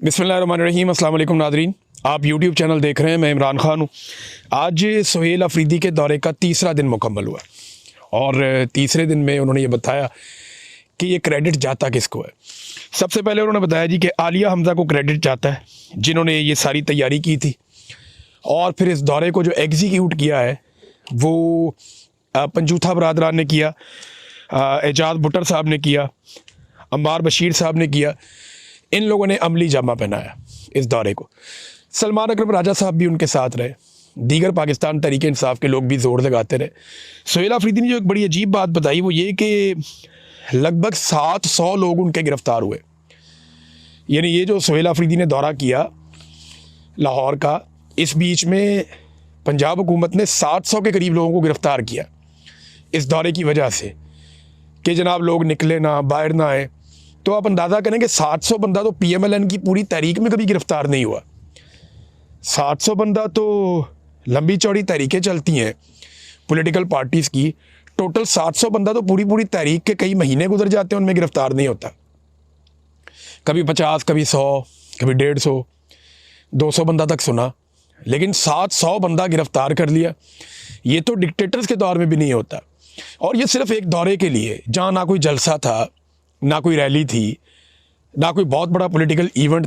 बिस्मिल्लाहिर्रहमानिर्रहीम, अस्सलाम वालेकुम नादरीन। आप यूट्यूब चैनल देख रहे हैं, मैं इमरान खान हूँ। आज सुहेल अफरीदी के दौरे का तीसरा दिन मुकम्मल हुआ और तीसरे दिन में उन्होंने ये बताया कि ये क्रेडिट जाता किसको है। सबसे पहले उन्होंने बताया जी कि आलिया हमज़ा को क्रेडिट जाता है, जिन्होंने ये सारी तैयारी की थी और फिर इस दौरे को जो एग्जीक्यूट किया है वो पंजूथा बरादरान ने किया, एजाज भुट्टर साहब ने किया, अम्मार बशीर साहब ने किया। इन लोगों ने अमली जामा पहनाया इस दौरे को। सलमान अकरम राजा साहब भी उनके साथ रहे, दीगर पाकिस्तान तहरीक इंसाफ के लोग भी जोर लगाते रहे। सुहेल अफरीदी ने जो एक बड़ी अजीब बात बताई वो ये कि लगभग 700 लोग उनके गिरफ्तार हुए। यानी ये जो सुहेल अफरीदी ने दौरा किया लाहौर का, इस बीच में पंजाब हुकूमत ने 700 के करीब लोगों को गिरफ़्तार किया इस दौरे की वजह से कि जनाब लोग निकले ना, बाहर ना आए। तो आप अंदाज़ा करें कि 700 बंदा तो PMLN की पूरी तहरीक में कभी गिरफ़्तार नहीं हुआ। 700 बंदा तो लंबी चौड़ी तहरीकें चलती हैं पॉलिटिकल पार्टीज़ की, टोटल 700 बंदा तो पूरी तहरीक के कई महीने गुजर जाते हैं, उनमें गिरफ़्तार नहीं होता। कभी 50, कभी 100, कभी 150, 200 बंदा तक सुना, लेकिन 700 बंदा गिरफ़्तार कर लिया। ये तो डिक्टेटर्स के दौर में भी नहीं होता। और ये सिर्फ एक दौरे के लिए, जहाँ ना कोई जलसा था, ना कोई रैली थी, ना कोई बहुत बड़ा पॉलिटिकल इवेंट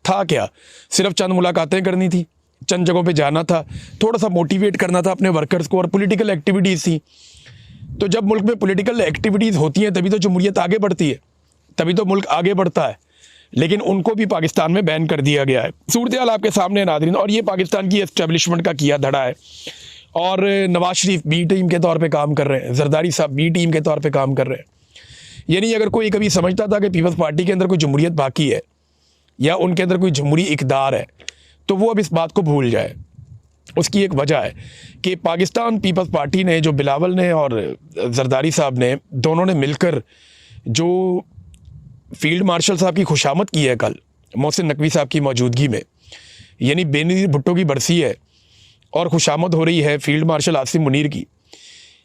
था क्या? सिर्फ चंद मुलाकातें करनी थी, चंद जगहों पे जाना था, थोड़ा सा मोटिवेट करना था अपने वर्कर्स को, और पॉलिटिकल एक्टिविटीज़ थी। तो जब मुल्क में पॉलिटिकल एक्टिविटीज़ होती हैं तभी तो जमहूरियत आगे बढ़ती है, तभी तो मुल्क आगे बढ़ता है। लेकिन उनको भी पाकिस्तान में बैन कर दिया गया है। सूरत हाल आपके सामने है नाज़रीन, और ये पाकिस्तान की एस्टेब्लिशमेंट का किया धड़ा है। और नवाज शरीफ बी टीम के तौर पे काम कर रहे हैं, जरदारी साहब बी टीम के तौर पे काम कर रहे हैं। यानी अगर कोई कभी समझता था कि पीपल्स पार्टी के अंदर कोई जमहूरियत बाकी है या उनके अंदर कोई जमहूरी इक़्तिदार है, तो वो अब इस बात को भूल जाए। उसकी एक वजह है कि पाकिस्तान पीपल्स पार्टी ने, जो बिलावल ने और जरदारी साहब ने, दोनों ने मिलकर जो फील्ड मार्शल साहब की खुशामद की है कल मोहसिन नकवी साहब की मौजूदगी में, यानी बेनज़ीर भुट्टो की बरसी है और खुशामद हो रही है फील्ड मार्शल आसिम मुनीर की।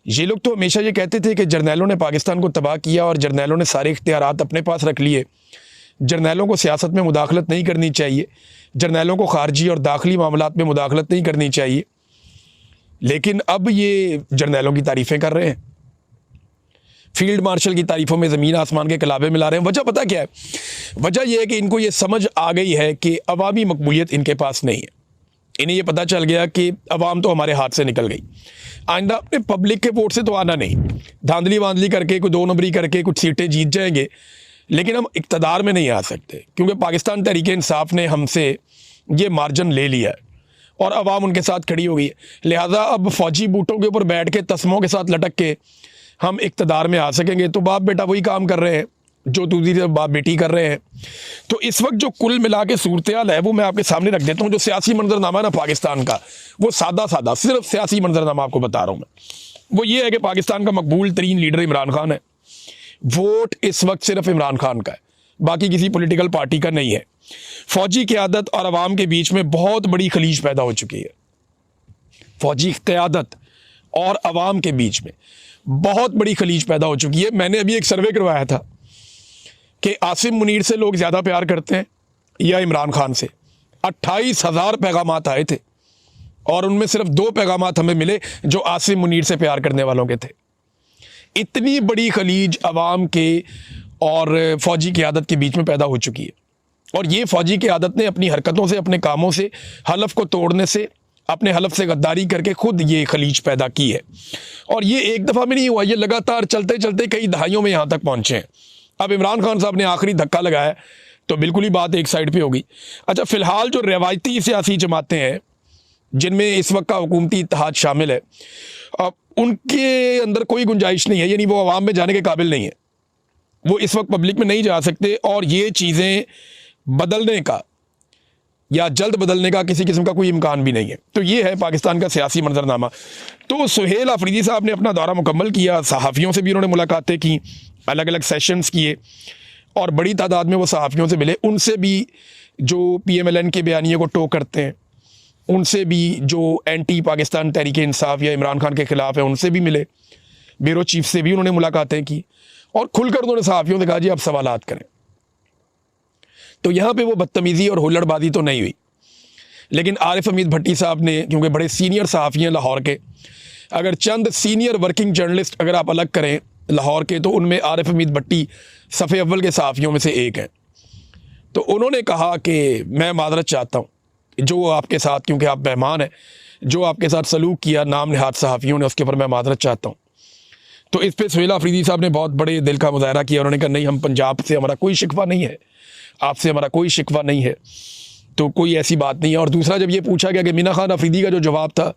ये लोग तो हमेशा ये कहते थे कि जर्नैलों ने पाकिस्तान को तबाह किया और जर्नैलों ने सारे इख्तियारात अपने पास रख लिए, जर्नैलों को सियासत में मुदाखलत नहीं करनी चाहिए, जर्नैलों को खारजी और दाखिली मामलात में मुदाखलत नहीं करनी चाहिए। लेकिन अब ये जर्नैलों की तारीफ़ें कर रहे हैं, फील्ड मार्शल की तारीफ़ों में ज़मीन आसमान के कलाबे मिला रहे हैं। वजह पता क्या है? वजह यह है कि इनको ये समझ आ गई है कि अवामी मकबूलियत इनके पास नहीं है। इन्हें ये पता चल गया कि अवाम तो हमारे हाथ से निकल गई, आइंदा अपने पब्लिक के वोट से तो आना नहीं, धांधली वांधली करके कोई 2 नंबरी करके कुछ सीटें जीत जाएंगे, लेकिन हम इक़्तिदार में नहीं आ सकते, क्योंकि पाकिस्तान तहरीक इंसाफ ने हमसे ये मार्जिन ले लिया है और अवाम उनके साथ खड़ी हो गई है। लिहाजा अब फौजी बूटों के ऊपर बैठ के, तस्मों के साथ लटक के हम इक़्तिदार में आ सकेंगे। तो बाप बेटा वही काम कर रहे हैं जो दूसरी बाप बेटी कर रहे हैं। तो इस वक्त जो कुल मिला के सूरत हाल है वो मैं आपके सामने रख देता हूँ। जो सियासी मंजरनामा है ना पाकिस्तान का, वो सादा सिर्फ सियासी मंजरनामा आपको बता रहा हूँ मैं। वो ये है कि पाकिस्तान का मकबूल तरीन लीडर इमरान खान है। वोट इस वक्त सिर्फ इमरान खान का है, बाकी किसी पॉलिटिकल पार्टी का नहीं है। फौजी क़यादत और अवाम के बीच में बहुत बड़ी खलीज पैदा हो चुकी है। फौजी क़यादत और अवाम के बीच में बहुत बड़ी खलीज पैदा हो चुकी है। मैंने अभी एक सर्वे करवाया था कि आसिम मुनीर से लोग ज़्यादा प्यार करते हैं या इमरान खान से। 28,000 पैगामात आए थे और उनमें सिर्फ 2 पैगामात हमें मिले जो आसिम मुनीर से प्यार करने वालों के थे। इतनी बड़ी खलीज अवाम के और फौजी क़यादत के बीच में पैदा हो चुकी है। और ये फौजी क़यादत ने अपनी हरकतों से, अपने कामों से, हलफ को तोड़ने से, अपने हलफ से गद्दारी करके खुद ये खलीज पैदा की है। और ये एक दफ़ा में नहीं हुआ, ये लगातार चलते चलते कई दहाइयों में यहाँ तक पहुँचे हैं। अब इमरान खान साहब ने आखिरी धक्का लगाया तो बिल्कुल ही बात एक साइड पे होगी। अच्छा, फ़िलहाल जो रवायती सियासी जमातें हैं जिनमें इस वक्त का हुकूमती इत्तेहाद शामिल है, अब उनके अंदर कोई गुंजाइश नहीं है, यानी वो अवाम में जाने के काबिल नहीं है, वो इस वक्त पब्लिक में नहीं जा सकते। और ये चीज़ें बदलने का या जल्द बदलने का किसी किस्म का कोई इम्कान भी नहीं है। तो ये है पाकिस्तान का सियासी मंजरनामा। तो सुहेल अफरीदी साहब ने अपना दौरा मुकम्मल किया, सहाफ़ियों से भी उन्होंने मुलाकातें की, अलग अलग सेशंस किए और बड़ी तादाद में वो सहाफ़ियों से मिले। उनसे भी जो PMLN के बयानिए को टो करते हैं, उनसे भी जो एंटी पाकिस्तान तहरीक इंसाफ या इमरान खान के ख़िलाफ़ है, उनसे भी मिले। ब्यूरो चीफ से भी उन्होंने मुलाकातें की और खुलकर उन्होंने सहाफ़ियों से कहा जी आप सवालात करें। तो यहाँ पे वो बदतमीज़ी और हुल्लड़बाजी तो नहीं हुई। लेकिन आरिफ हमीद भट्टी साहब ने, क्योंकि बड़े सीनियर सहाफ़ी हैं लाहौर के, अगर चंद सीनियर वर्किंग जर्नलिस्ट अगर आप अलग करें लाहौर के, तो उनमें आरिफ हमीद भट्टी सफ़े अव्वल के सहाफ़ियों में से एक हैं। तो उन्होंने कहा कि मैं मादरत चाहता हूँ, जो आपके साथ, क्योंकि आप मेहमान हैं, जो आपके साथ सलूक किया नाम नहाद सहाफ़ियों ने, उसके ऊपर मैं मादरत चाहता हूँ। तो इस पर सुहेल अफरीदी साहब ने बहुत बड़े दिल का मुजाहरा किया। उन्होंने कहा नहीं, हम पंजाब से हमारा कोई शिकवा नहीं है, आपसे हमारा कोई शिकवा नहीं है, तो कोई ऐसी बात नहीं है। और दूसरा, जब ये पूछा गया कि मीना खान अफरीदी का जो जवाब था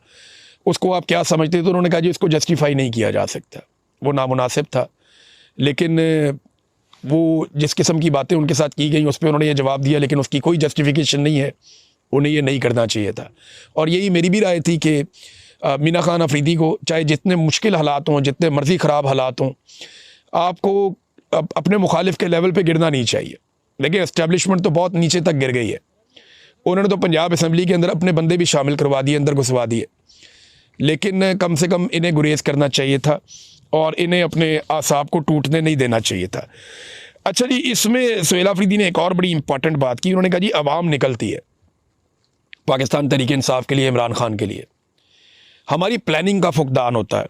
उसको आप क्या समझते, तो उन्होंने कहा जी इसको जस्टिफाई नहीं किया जा सकता, वो नामुनासिब था। लेकिन वो जिस किस्म की बातें उनके साथ की गई उस पर उन्होंने ये जवाब दिया, लेकिन उसकी कोई जस्टिफिकेशन नहीं है, उन्हें ये नहीं करना चाहिए था। और यही मेरी भी राय थी कि मीना खान अफरीदी को चाहे जितने मुश्किल हालात हों, जितने मर्जी ख़राब हालात हों, आपको अपने मुखालिफ के लेवल पे गिरना नहीं चाहिए। देखिए इस्टेब्लिशमेंट तो बहुत नीचे तक गिर गई है, उन्होंने तो पंजाब असम्बली के अंदर अपने बंदे भी शामिल करवा दिए, अंदर घुसवा दिए, लेकिन कम से कम इन्हें गुरेज करना चाहिए था और इन्हें अपने आसाब को टूटने नहीं देना चाहिए था। अच्छा जी, इसमें सुहेल अफरीदी ने एक और बड़ी इंपॉर्टेंट बात की। उन्होंने कहा जी आवाम निकलती है पाकिस्तान तहरीक इंसाफ के लिए, इमरान खान के लिए, हमारी प्लानिंग का फुकदान होता है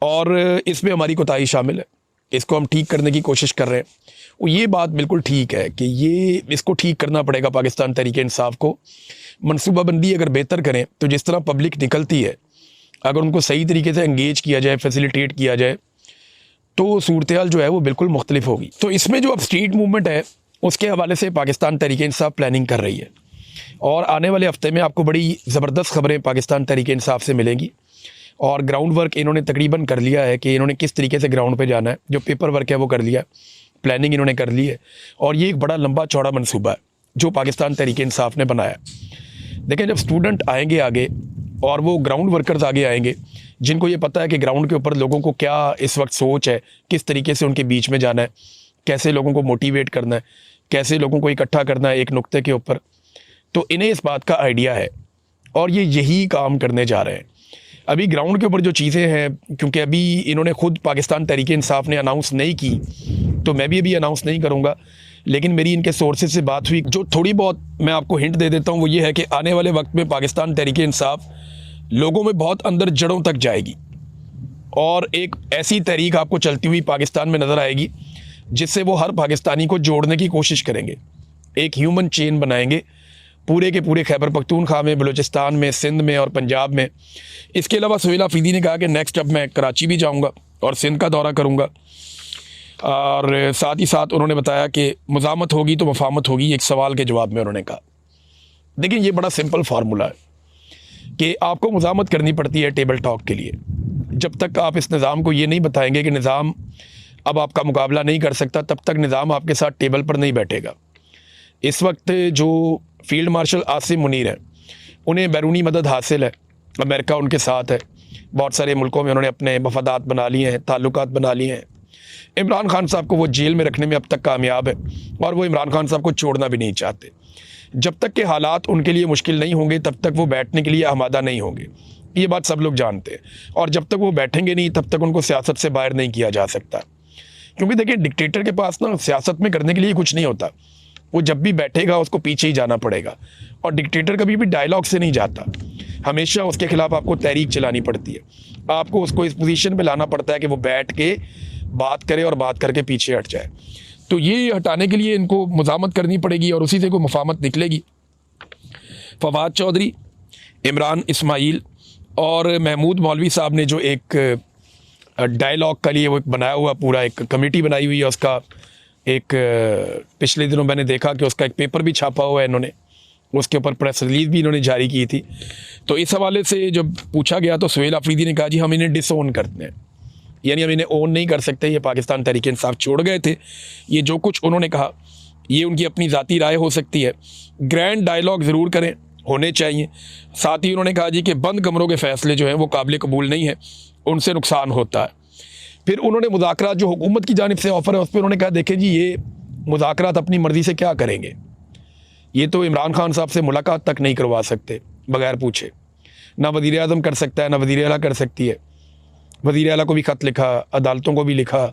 और इसमें हमारी कोताही शामिल है, इसको हम ठीक करने की कोशिश कर रहे हैं। वो ये बात बिल्कुल ठीक है कि इसको ठीक करना पड़ेगा पाकिस्तान तहरीक इंसाफ को। मनसूबाबंदी अगर बेहतर करें तो जिस तरह पब्लिक निकलती है, अगर उनको सही तरीके से एंगेज किया जाए, फैसिलिटेट किया जाए, तो सूरत-ए-हाल जो है वो बिल्कुल मुख्तलिफ होगी। तो इसमें जो अब स्ट्रीट मूवमेंट है उसके हवाले से पाकिस्तान तहरीक इंसाफ प्लानिंग कर रही है और आने वाले हफ्ते में आपको बड़ी ज़बरदस्त खबरें पाकिस्तान तहरीक इंसाफ से मिलेंगी। और ग्राउंड वर्क इन्होंने तकरीबन कर लिया है कि इन्होंने किस तरीके से ग्राउंड पे जाना है, जो पेपर वर्क है वो कर लिया, प्लानिंग इन्होंने कर ली है। और ये एक बड़ा लंबा चौड़ा मनसूबा है जो पाकिस्तान तहरीक इंसाफ ने बनाया। देखें, जब स्टूडेंट आएंगे आगे और वो ग्राउंड वर्कर्स आगे आएंगे, जिनको ये पता है कि ग्राउंड के ऊपर लोगों को क्या इस वक्त सोच है, किस तरीके से उनके बीच में जाना है, कैसे लोगों को मोटिवेट करना है, कैसे लोगों को इकट्ठा करना है एक नुक्ते के ऊपर, तो इन्हें इस बात का आइडिया है और ये यही काम करने जा रहे हैं। अभी ग्राउंड के ऊपर जो चीज़ें हैं, क्योंकि अभी इन्होंने खुद पाकिस्तान तहरीक इंसाफ ने अनाउंस नहीं की, तो मैं भी अभी अनाउंस नहीं करूँगा, लेकिन मेरी इनके सोर्सेज से बात हुई। जो थोड़ी बहुत मैं आपको हिंट दे देता हूँ वो ये है कि आने वाले वक्त में पाकिस्तान तहरीक इंसाफ लोगों में बहुत अंदर जड़ों तक जाएगी और एक ऐसी तहरीक आपको चलती हुई पाकिस्तान में नज़र आएगी जिससे वो हर पाकिस्तानी को जोड़ने की कोशिश करेंगे, एक ह्यूमन चेन बनाएंगे पूरे के पूरे खैबर पख्तूनख्वा में, बलूचिस्तान में, सिंध में और पंजाब में। इसके अलावा सुहेल अफरीदी ने कहा कि नेक्स्ट अब मैं कराची भी जाऊंगा और सिंध का दौरा करूंगा, और साथ ही साथ उन्होंने बताया कि मुज़ामत होगी तो मफामत होगी। एक सवाल के जवाब में उन्होंने कहा, देखिए ये बड़ा सिंपल फार्मूला है कि आपको मुज़ामत करनी पड़ती है टेबल टॉक के लिए। जब तक आप इस निज़ाम को ये नहीं बताएंगे कि निज़ाम अब आपका मुकाबला नहीं कर सकता, तब तक निज़ाम आपके साथ टेबल पर नहीं बैठेगा। इस वक्त जो फील्ड मार्शल आसिम मुनीर हैं, उन्हें बैरूनी मदद हासिल है, अमेरिका उनके साथ है, बहुत सारे मुल्कों में उन्होंने अपने मफादात बना लिए हैं, ताल्लुकात बना लिए हैं। इमरान खान साहब को वो जेल में रखने में अब तक कामयाब है और वो इमरान खान साहब को छोड़ना भी नहीं चाहते। जब तक के हालात उनके लिए मुश्किल नहीं होंगे तब तक वो बैठने के लिए आमादा नहीं होंगे, ये बात सब लोग जानते हैं। और जब तक वो बैठेंगे नहीं तब तक उनको सियासत से बाहर नहीं किया जा सकता, क्योंकि देखिए डिक्टेटर के पास ना सियासत में करने के लिए कुछ नहीं होता, वो जब भी बैठेगा उसको पीछे ही जाना पड़ेगा। और डिक्टेटर कभी भी डायलॉग से नहीं जाता, हमेशा उसके खिलाफ आपको तहरीक चलानी पड़ती है, आपको उसको इस पोजीशन पे लाना पड़ता है कि वो बैठ के बात करे और बात करके पीछे हट जाए। तो ये हटाने के लिए इनको मुज़ामत करनी पड़ेगी और उसी से कोई मफामत निकलेगी। फवाद चौधरी, इमरान इस्माइल और महमूद मौलवी साहब ने जो एक डायलॉग के लिए वो एक बनाया हुआ पूरा एक कमेटी बनाई हुई है, उसका एक पिछले दिनों मैंने देखा कि उसका एक पेपर भी छापा हुआ है इन्होंने, उसके ऊपर प्रेस रिलीज भी इन्होंने जारी की थी। तो इस हवाले से जब पूछा गया तो सुहेल अफरीदी ने कहा जी हम इन्हें डिसओन करते हैं, यानी हम इन्हें ओन नहीं कर सकते, ये पाकिस्तान तहरीक इंसाफ छोड़ गए थे, ये जो कुछ उन्होंने कहा ये उनकी अपनी ज़ाती राय हो सकती है, ग्रैंड डायलॉग ज़रूर करें, होने चाहिए। साथ ही उन्होंने कहा जी कि बंद कमरों के फ़ैसले जो हैं वो काबिल कबूल नहीं है, उनसे नुकसान होता है। फिर उन्होंने मुज़ाकरात जो हुकूमत की जानिब से ऑफ़र है उस पर उन्होंने कहा देखें जी ये मुज़ाकरात अपनी मर्ज़ी से क्या करेंगे, ये तो इमरान खान साहब से मुलाकात तक नहीं करवा सकते बगैर पूछे, ना वज़ीर आज़म कर सकता है ना वज़ीर आला कर सकती है। वज़ीर आला को भी ख़त लिखा, अदालतों को भी लिखा,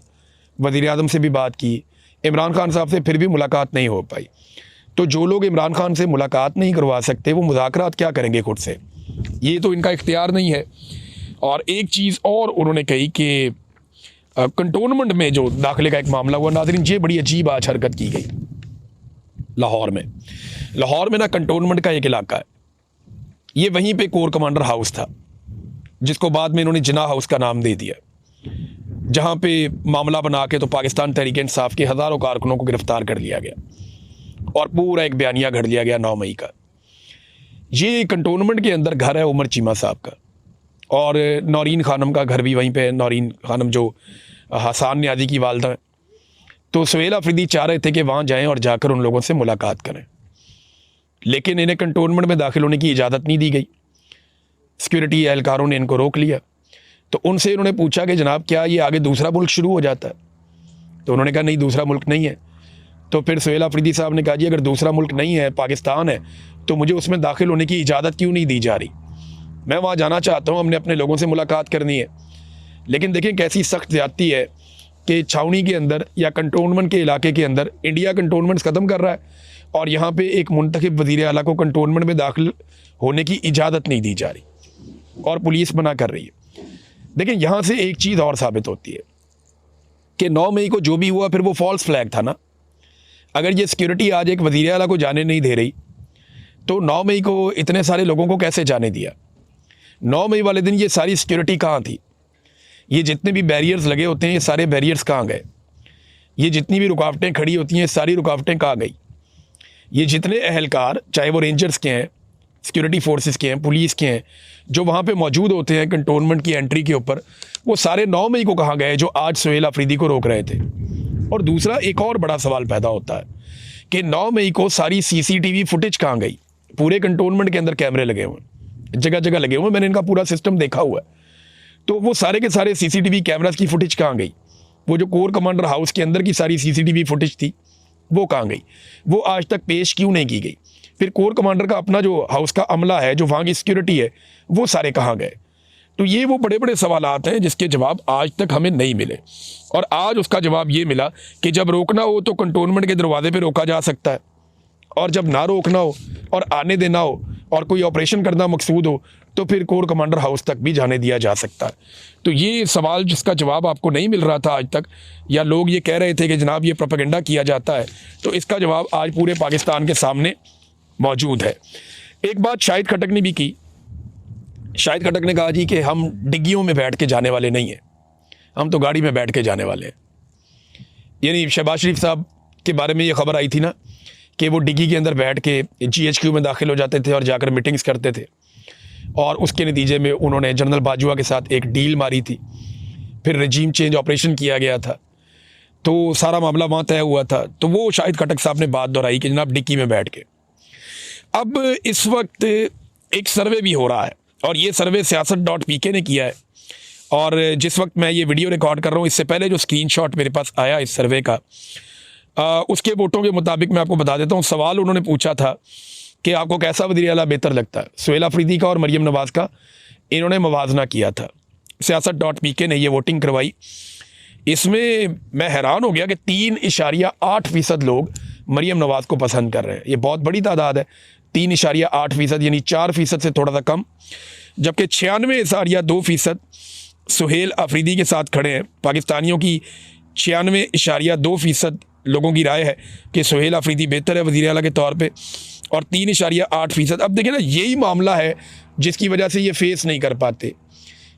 वज़ीर आज़म से भी बात की, इमरान खान साहब से फिर भी मुलाकात नहीं हो पाई। तो जो लोग इमरान खान से मुलाकात नहीं करवा सकते वो मुज़ाकरात क्या करेंगे खुद से, ये तो इनका इख्तियार नहीं है। और एक चीज़ और उन्होंने कही कि कंटोनमेंट में जो दाखिले का एक मामला हुआ, नाज़रीन ये बड़ी अजीब आज हरकत की गई लाहौर में ना कंटोनमेंट का एक इलाका है, ये वहीं पे कोर कमांडर हाउस था जिसको बाद में इन्होंने जिना हाउस का नाम दे दिया, जहाँ पे मामला बना के तो पाकिस्तान तहरीक इंसाफ के हज़ारों कारकुनों को गिरफ्तार कर लिया गया और पूरा एक बयानिया घड़ लिया गया 9 मई का। ये कंटोनमेंट के अंदर घर है उमर चीमा साहब का, और नौरीन खानम का घर भी वहीं पे है। नौरीन खानम जो हसान न्याजी की वालदा है। तो सुहेल अफरीदी चाह रहे थे कि वहाँ जाएं और जाकर उन लोगों से मुलाकात करें, लेकिन इन्हें कंटोनमेंट में दाखिल होने की इजाज़त नहीं दी गई। सिक्योरिटी एहलकारों ने इनको रोक लिया। तो उनसे इन्होंने पूछा कि जनाब क्या ये आगे दूसरा मुल्क शुरू हो जाता है? तो उन्होंने कहा नहीं, दूसरा मुल्क नहीं है। तो फिर सुहेल अफरीदी साहब ने कहा जी अगर दूसरा मुल्क नहीं है, पाकिस्तान है, तो मुझे उसमें दाखिल होने की इजाज़त क्यों नहीं दी जा रही? मैं वहाँ जाना चाहता हूँ, हमने अपने लोगों से मुलाकात करनी है। लेकिन देखें कैसी सख्त ज़्यादती है कि छावनी के अंदर या कंटोनमेंट के इलाके के अंदर इंडिया कंटोनमेंट्स ख़त्म कर रहा है और यहाँ पे एक मुंतखब वज़ीर आला को कंटोनमेंट में दाखिल होने की इजाज़त नहीं दी जा रही और पुलिस मना कर रही है। देखिए यहाँ से एक चीज़ और साबित होती है कि 9 मई को जो भी हुआ फिर वो फॉल्स फ्लैग था ना। अगर ये सिक्योरिटी आज एक वज़ीर आला को जाने नहीं दे रही तो 9 मई को इतने सारे लोगों को कैसे जाने दिया? 9 मई वाले दिन ये सारी सिक्योरिटी कहाँ थी? ये जितने भी बैरियर्स लगे होते हैं ये सारे बैरियर्स कहाँ गए? ये जितनी भी रुकावटें खड़ी होती हैं सारी रुकावटें कहाँ गई? ये जितने अहलकार, चाहे वो रेंजर्स के हैं, सिक्योरिटी फोर्सेस के हैं, पुलिस के हैं, जो वहाँ पे मौजूद होते हैं कंटोनमेंट की एंट्री के ऊपर, वो सारे 9 मई को कहाँ गए जो आज सुहेल अफरीदी को रोक रहे थे? और दूसरा एक और बड़ा सवाल पैदा होता है कि 9 मई को सारी CCTV फुटेज कहाँ गई? पूरे कंटोनमेंट के अंदर कैमरे लगे हुए हैं, जगह जगह लगे हुए हैं, मैंने इनका पूरा सिस्टम देखा हुआ है। तो वो सारे के सारे CCTV कैमरास की फुटेज कहाँ गई? वो जो कोर कमांडर हाउस के अंदर की सारी CCTV फुटेज थी वो कहाँ गई? वो आज तक पेश क्यों नहीं की गई? फिर कोर कमांडर का अपना जो हाउस का अमला है, जो वहाँ की सिक्योरिटी है, वो सारे कहाँ गए? तो ये वो बड़े बड़े सवालात हैं जिसके जवाब आज तक हमें नहीं मिले। और आज उसका जवाब ये मिला कि जब रोकना हो तो कंटोनमेंट के दरवाजे पे रोका जा सकता है, और जब ना रोकना हो और आने देना हो और कोई ऑपरेशन करना मकसूद हो तो फिर कोर कमांडर हाउस तक भी जाने दिया जा सकता है। तो ये सवाल जिसका जवाब आपको नहीं मिल रहा था आज तक, या लोग ये कह रहे थे कि जनाब ये प्रोपेगेंडा किया जाता है, तो इसका जवाब आज पूरे पाकिस्तान के सामने मौजूद है। एक बात शाहिद खटक ने भी की। शाहिद खटक ने कहा जी कि हम डिग्गियों में बैठ के जाने वाले नहीं हैं, हम तो गाड़ी में बैठ के जाने वाले हैं। यानी शहबाज शरीफ साहब के बारे में ये खबर आई थी ना कि वो डिग्गी के अंदर बैठ के GHQ में दाखिल हो जाते थे और जाकर मीटिंग्स करते थे, और उसके नतीजे में उन्होंने जनरल बाजवा के साथ एक डील मारी थी, फिर रजीम चेंज ऑपरेशन किया गया था, तो सारा मामला वहाँ तय हुआ था। तो वो शाहिद खटक साहब ने बात दोहराई कि जनाब डिग्गी में बैठ के। अब इस वक्त एक सर्वे भी हो रहा है और ये सर्वे siyaasat.pk ने किया है, और जिस वक्त मैं ये वीडियो रिकॉर्ड कर रहा हूँ इससे पहले जो स्क्रीनशॉट मेरे पास आया इस सर्वे का, उसके वोटों के मुताबिक मैं आपको बता देता हूँ। सवाल उन्होंने पूछा था कि आपको कैसा वज़ीर आला बेहतर लगता है, सुहेल अफरीदी का और मरियम नवाज़ का। इन्होंने मवाजना किया था, siyaasat.pk ने ये वोटिंग करवाई। इसमें मैं हैरान हो गया कि 3.8% लोग मरियम नवाज़ को पसंद कर रहे हैं। ये बहुत बड़ी तादाद है, 3.8%, यानी 4% से थोड़ा सा कम, जबकि 96.2% सुहेल अफरीदी के साथ खड़े हैं। पाकिस्तानियों की 96.2% लोगों की राय है कि सुहेल अफरीदी बेहतर है वज़ीर आला के तौर पे, और 3.8%। अब देखिए ना, यही मामला है जिसकी वजह से ये फेस नहीं कर पाते,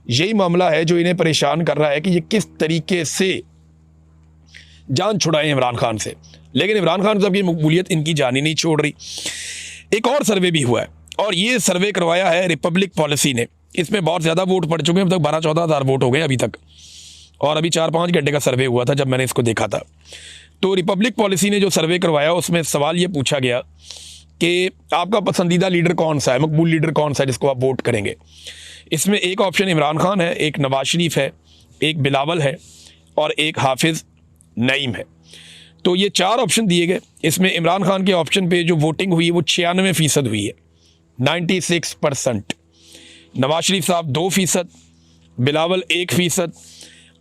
यही मामला है जो इन्हें परेशान कर रहा है कि ये किस तरीके से जान छुड़ाएं इमरान खान से। लेकिन इमरान खान साहब की मकबूलियत इनकी जान ही नहीं छोड़ रही। एक और सर्वे भी हुआ है, और ये सर्वे करवाया है रिपब्लिक पॉलिसी ने। इसमें बहुत ज़्यादा वोट पड़ चुके हैं, अब तक 12-14 हज़ार वोट हो गए अभी तक, और अभी 4-5 घंटे का सर्वे हुआ था जब मैंने इसको देखा था। तो रिपब्लिक पॉलिसी ने जो सर्वे करवाया उसमें सवाल ये पूछा गया कि आपका पसंदीदा लीडर कौन सा है, मकबूल लीडर कौन सा है जिसको आप वोट करेंगे। इसमें एक ऑप्शन इमरान खान है, एक नवाज शरीफ है, एक बिलावल है और एक हाफिज़ नईम है। तो ये 4 ऑप्शन दिए गए। इसमें इमरान खान के ऑप्शन पे जो वोटिंग हुई है वो 96% हुई है, 96%। नवाज शरीफ साहब 2%, बिलावल 1%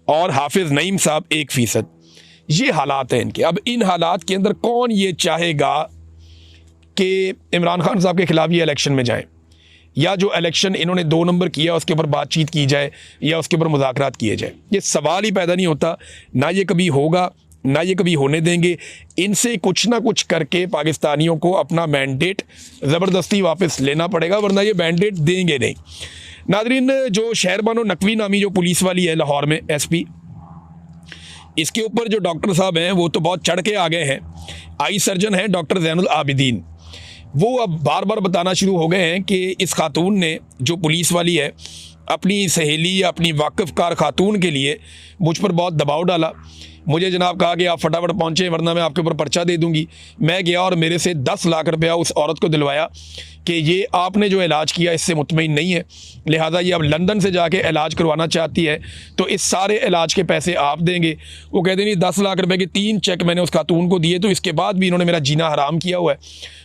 और हाफिज़ नईम साहब 1%। ये हालात हैं इनके। अब इन हालात के अंदर कौन ये चाहेगा कि इमरान खान साहब के खिलाफ ये इलेक्शन में जाएं, या जो इलेक्शन इन्होंने 2 नंबर किया उसके ऊपर बातचीत की जाए या उसके ऊपर मुज़ाकरात किए जाए। ये सवाल ही पैदा नहीं होता, ना ये कभी होगा ना ये कभी होने देंगे। इनसे कुछ ना कुछ करके पाकिस्तानियों को अपना मैंडेट ज़बरदस्ती वापस लेना पड़ेगा, वरना ये मैंडेट देंगे नहीं। नादरीन, जो शहरबानो नकवी नामी जो पुलिस वाली है लाहौर में SP, इसके ऊपर जो डॉक्टर साहब हैं वो तो बहुत चढ़ के आ गए हैं। आई सर्जन हैं डॉक्टर ज़ैनुल आबिदीन, वो अब बार बार बताना शुरू हो गए हैं कि इस खातून ने, जो पुलिस वाली है, अपनी सहेली या अपनी वाकिफ़कार खातून के लिए मुझ पर बहुत दबाव डाला। मुझे जनाब कहा कि आप फटाफट पहुँचें वरना मैं आपके ऊपर पर्चा दे दूंगी। मैं गया और मेरे से 10 लाख रुपया उस औरत को दिलवाया कि ये आपने जो इलाज किया इससे मुतमईन नहीं है, लिहाजा ये अब लंदन से जाके इलाज करवाना चाहती है, तो इस सारे इलाज के पैसे आप देंगे। वो कहते नहीं, 10 लाख रुपए के 3 चेक मैंने उस खातून को दिए, तो इसके बाद भी इन्होंने मेरा जीना हराम किया हुआ है।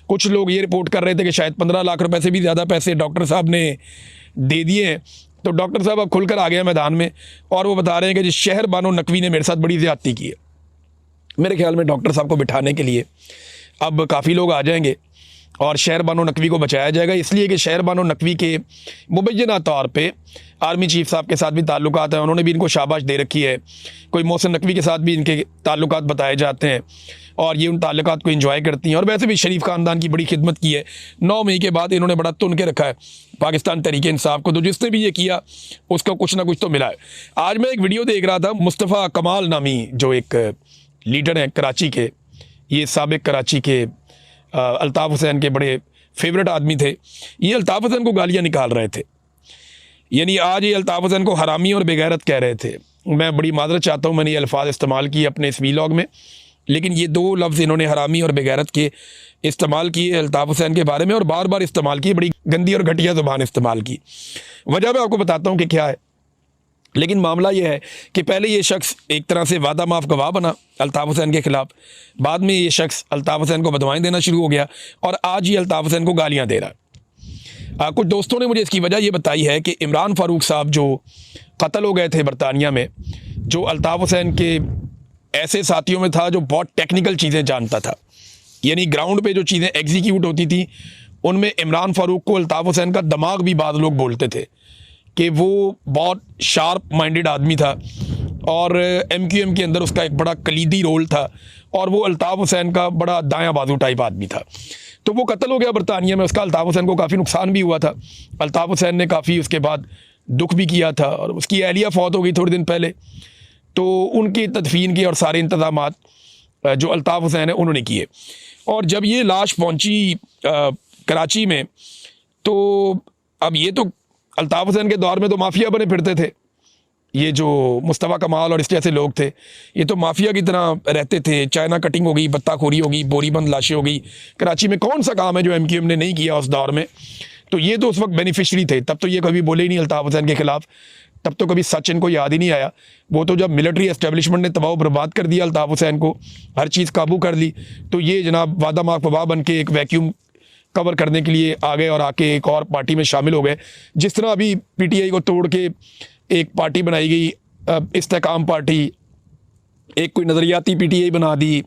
कुछ लोग ये रिपोर्ट कर रहे थे कि शायद 15 लाख रुपए से भी ज़्यादा पैसे डॉक्टर साहब ने दे दिए हैं। तो डॉक्टर साहब अब खुलकर आ गए मैदान में और वो बता रहे हैं कि जिस शहरबानो नकवी ने मेरे साथ बड़ी ज़्यादती की है। मेरे ख्याल में डॉक्टर साहब को बिठाने के लिए अब काफ़ी लोग आ जाएंगे और शहरबानो नकवी को बचाया जाएगा, इसलिए कि शहरबानो नकवी के मुबैना तौर पे आर्मी चीफ साहब के साथ भी ताल्लुकात हैं, उन्होंने भी इनको शाबाश दे रखी है। कोई मोहसिन नकवी के साथ भी इनके ताल्लुकात बताए जाते हैं और ये उन ताल्लुकात को एंजॉय करती हैं। और वैसे भी शरीफ ख़ानदान की बड़ी खिदमत की है। 9 मई के बाद इन्होंने बड़ा तुन के रखा है पाकिस्तान तहरीक इंसाफ को, तो जिसने भी ये किया उसको कुछ ना कुछ तो मिला है। आज मैं एक वीडियो देख रहा था, मुस्तफ़ा कमाल नामी जो एक लीडर हैं कराची के, ये साबिक कराची के अल्ताफ़ हुसैन के बड़े फेवरेट आदमी थे, ये अल्ताफ़ हुसैन को गालियाँ निकाल रहे थे। यानी आज ये अल्ताफ़ हुसैन को हरामी और बेगैरत कह रहे थे। मैं बड़ी माजरत चाहता हूँ, मैंने ये अल्फाज इस्तेमाल किए अपने इस वीलॉग में, लेकिन ये 2 लफ्ज़ इन्होंने हरामी और बेगैरत के इस्तेमाल किए अल्ताफ़ हुसैन के बारे में, और बार बार इस्तेमाल किए, बड़ी गंदी और घटिया ज़ुबान इस्तेमाल की। वजह मैं आपको बताता हूँ कि क्या है। लेकिन मामला ये है कि पहले ये शख्स एक तरह से वादा माफ़ गवाह बना अल्ताफ़ हुसैन के ख़िलाफ़, बाद में ये शख्स अल्ताफ़ हुसैन को बदवाएँ देना शुरू हो गया और आज ये अल्ताफ़ हुसैन को गालियाँ दे रहा है। कुछ दोस्तों ने मुझे इसकी वजह ये बताई है कि इमरान फ़ारूक साहब जो कत्ल हो गए थे बरतानिया में, जो अल्ताफ़ हुसैन के ऐसे साथियों में था जो बहुत टेक्निकल चीज़ें जानता था, यानी ग्राउंड पे जो चीज़ें एग्जीक्यूट होती थी उनमें इमरान फ़ारूक को अल्ताफ़ हुसैन का दिमाग भी बाद लोग बोलते थे कि वो बहुत शार्प माइंडेड आदमी था और MQM के अंदर उसका एक बड़ा कलीदी रोल था और वो अल्ताफ़ हुसैन का बड़ा दायां बाजू टाइप आदमी था। तो वो कत्ल हो गया बरतानिया में, उसका अल्ताफ़ हुसैन को काफ़ी नुकसान भी हुआ था। अल्ताफ़ हुसैन ने काफ़ी उसके बाद दुख भी किया था और उसकी अहलिया फौत हो गई थोड़े दिन पहले, तो उनकी तदफीन की और सारे इंतज़ामात जो अल्ताफ़ हुसैन है उन्होंने किए। और जब ये लाश पहुंची कराची में, तो अब ये तो अल्ताफ़ हुसैन के दौर में तो माफिया बने फिरते थे, ये जो मुस्तफ़ा कमाल और इस जैसे लोग थे, ये तो माफिया की तरह रहते थे। चाइना कटिंग हो गई, बत्ताखोरी हो गई, बोरीबंद लाशें हो गई। कराची में कौन सा काम है जो MQM ने नहीं किया उस दौर में? तो ये तो उस वक्त बेनिफिशरी थे, तब तो ये कभी बोले ही नहीं अल्ताफ़ हुसैन के ख़िलाफ़, तब तो कभी सच इनको याद ही नहीं आया। वो तो जब मिलिट्री एस्टेब्लिशमेंट ने तबाह बर्बाद कर दिया अल्ताफ़ हुसैन को, हर चीज़ काबू कर ली, तो ये जनाब वादा माफ़ गवाह बन के एक वैक्यूम कवर करने के लिए आ गए और आके एक और पार्टी में शामिल हो गए। जिस तरह अभी PTI को तोड़ के एक पार्टी बनाई गई, इस्तेकाम पार्टी, एक कोई नज़रियाती PTI बना दी,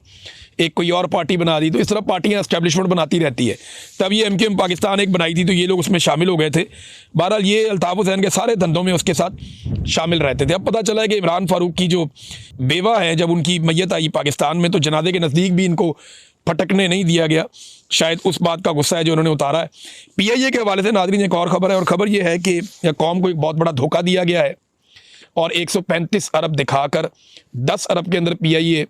एक कोई और पार्टी बना दी, तो इस तरह पार्टियां एस्टेब्लिशमेंट बनाती रहती है। तब ये MQM पाकिस्तान एक बनाई थी तो ये लोग उसमें शामिल हो गए थे। बहरहाल ये अल्ताफ़ हुसैन के सारे धंधों में उसके साथ शामिल रहते थे। अब पता चला है कि इमरान फ़ारूक की जो बेवा है, जब उनकी मैयत आई पाकिस्तान में, तो जनाजे के नज़दीक भी इनको फटकने नहीं दिया गया। शायद उस बात का गुस्सा है जो उन्होंने उतारा है। PIA के हवाले से नाज़रीन एक और ख़बर है, और ख़बर ये है कि कौम को एक बहुत बड़ा धोखा दिया गया है और 135 अरब दिखाकर 10 अरब के अंदर PIA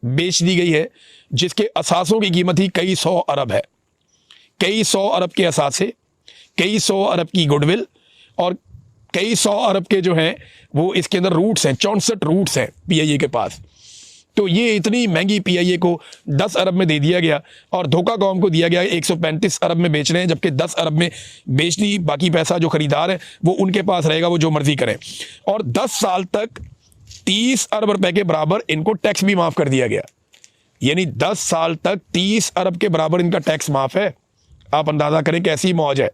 बेच दी गई है, जिसके असासों की कीमत ही कई 100 अरब है। कई 100 अरब के असासे, कई 100 अरब की गुडविल और कई 100 अरब के जो हैं वो इसके अंदर रूट्स हैं, 64 रूट्स हैं PIA के पास। तो ये इतनी महंगी PIA को 10 अरब में दे दिया गया और धोखा कौम को दिया गया। 135 अरब में बेच रहे हैं, जबकि 10 अरब में बेच दी। बाकी पैसा जो खरीदार है वो उनके पास रहेगा, वो जो मर्जी करें। और 10 साल तक 30 अरब रुपए के बराबर इनको टैक्स भी माफ़ कर दिया गया। यानी 10 साल तक 30 अरब के बराबर इनका टैक्स माफ़ है। आप अंदाज़ा करें कैसी मौज है।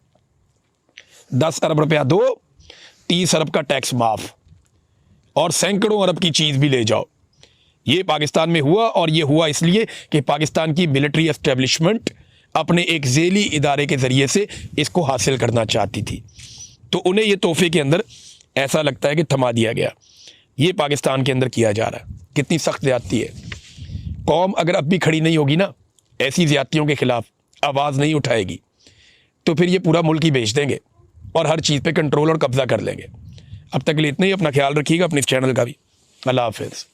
10 अरब रुपया दो, 30 अरब का टैक्स माफ़, और सैकड़ों अरब की चीज़ भी ले जाओ। ये पाकिस्तान में हुआ, और ये हुआ इसलिए कि पाकिस्तान की मिलिट्री एस्टेब्लिशमेंट अपने एक झेली इदारे के ज़रिए से इसको हासिल करना चाहती थी। तो उन्हें ये तोहफे के अंदर ऐसा लगता है कि थमा दिया गया। ये पाकिस्तान के अंदर किया जा रहा है। कितनी सख्त ज़्यादती है। कौम अगर अब भी खड़ी नहीं होगी ना ऐसी ज़्यादतियों के ख़िलाफ़, आवाज़ नहीं उठाएगी, तो फिर ये पूरा मुल्क ही बेच देंगे और हर चीज़ पे कंट्रोल और कब्ज़ा कर लेंगे। अब तक के लिए इतना ही। अपना ख्याल रखिएगा, अपने इस चैनल का भी। अल्लाह हाफ़िज़।